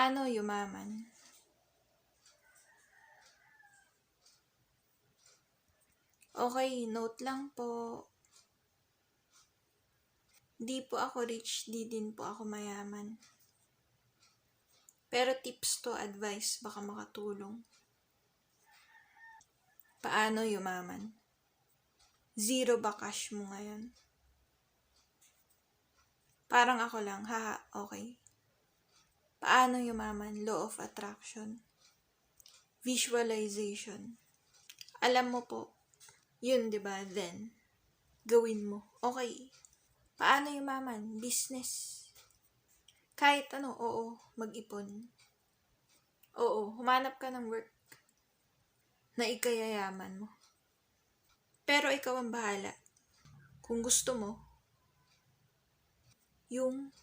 Paano yumaman? Okay, note lang po. Di po ako rich, di din po ako mayaman. Pero tips to, advice, baka makatulong. Paano yumaman? Zero ba cash mo ngayon? Parang ako lang, haha, okay. Paano yumaman? Law of attraction. Visualization. Alam mo po, yun, di ba? Then, gawin mo. Okay. Paano yumaman? Business. Kahit ano, oo, mag-ipon. Oo, humanap ka ng work na ikayayaman mo. Pero ikaw ang bahala. Kung gusto mo, yung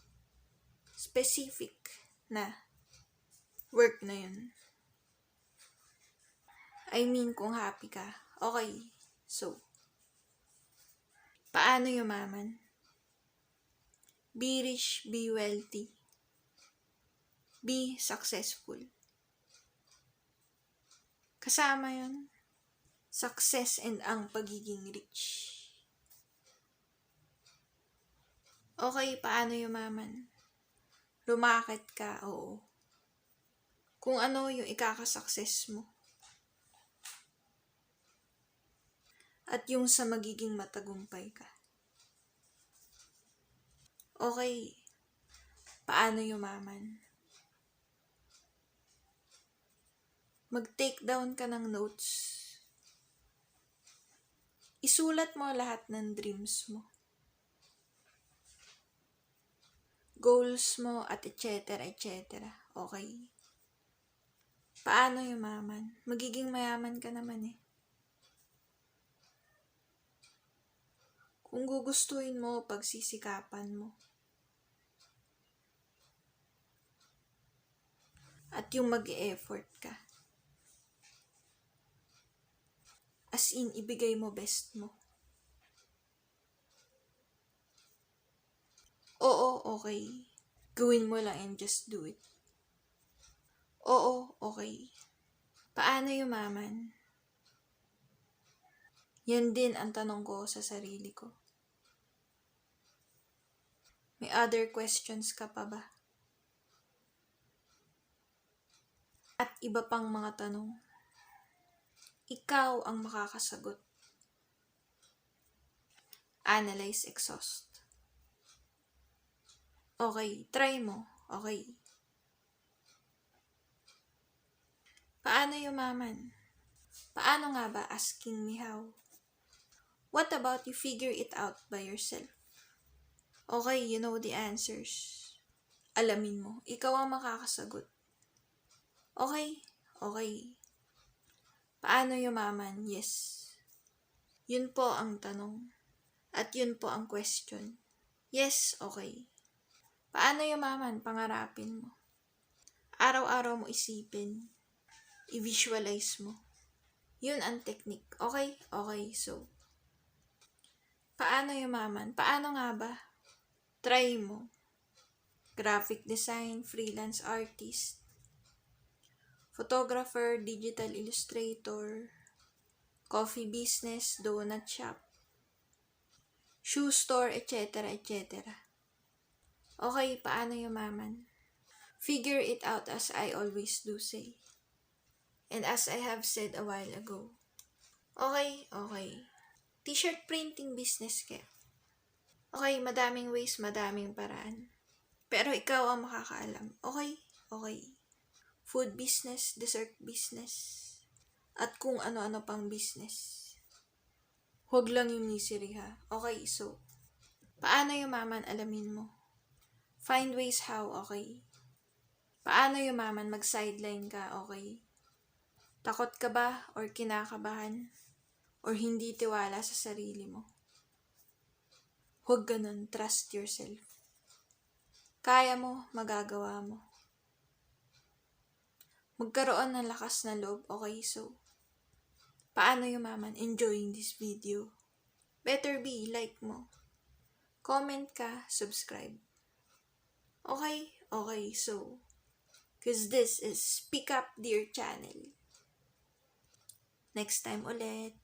specific na work na yun. I mean, kung happy ka. Okay, so, paano yumaman? Be rich, be wealthy. Be successful. Kasama yun, success and ang pagiging rich. Okay, paano yumaman? Lumakit ka, oo. Kung ano yung ikakasuccess mo. At yung sa magiging matagumpay ka. Okay, paano yumaman? Mag-take down ka ng notes. Isulat mo lahat ng dreams mo. Goals mo at etc. etc. Okay. Paano yumaman? Magiging mayaman ka naman eh. Kung gugustuhin mo, pagsisikapan mo. At yung mag-e-effort ka. As in, ibigay mo best mo. Oo, okay. Gawin mo lang and just do it. Oo, okay. Paano yumaman? Yan din ang tanong ko sa sarili ko. May other questions ka pa ba? At iba pang mga tanong. Ikaw ang makakasagot. Analyze, exhaust. Okay, try mo. Okay. Paano yumaman? Paano nga ba? Asking me how. What about you figure it out by yourself? Okay, you know the answers. Alamin mo. Ikaw ang makakasagot. Okay, okay. Paano yumaman? Yes. Yun po ang tanong. At yun po ang question. Yes, okay. Paano yumaman? Pangarapin mo. Araw-araw mo isipin. I-visualize mo. Yun ang technique. Okay? Okay, so. Paano yumaman? Paano nga ba? Try mo. Graphic design, freelance artist, photographer, digital illustrator, coffee business, donut shop, shoe store, etc. etc. Okay, paano yumaman? Figure it out as I always do say. And as I have said a while ago. Okay, okay. T-shirt printing business ka. Okay, madaming ways, madaming paraan. Pero ikaw ang makakaalam. Okay, okay. Food business, dessert business, at kung ano-ano pang business. Huwag lang yung misery ha. Okay, so, paano yumaman alamin mo? Find ways how, okay? Paano yumaman mag-sideline ka, okay? Takot ka ba or kinakabahan? Or hindi tiwala sa sarili mo? Huwag ganun, trust yourself. Kaya mo, magagawa mo. Magkaroon ng lakas na loob, okay? So, paano yumaman? Enjoying this video. Better be, like mo. Comment ka, subscribe. Okay? Okay, so, Cause this is Speak Up Dear channel. Next time ulit.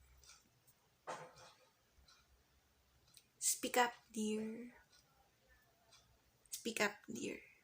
Speak up, dear. Speak up, dear.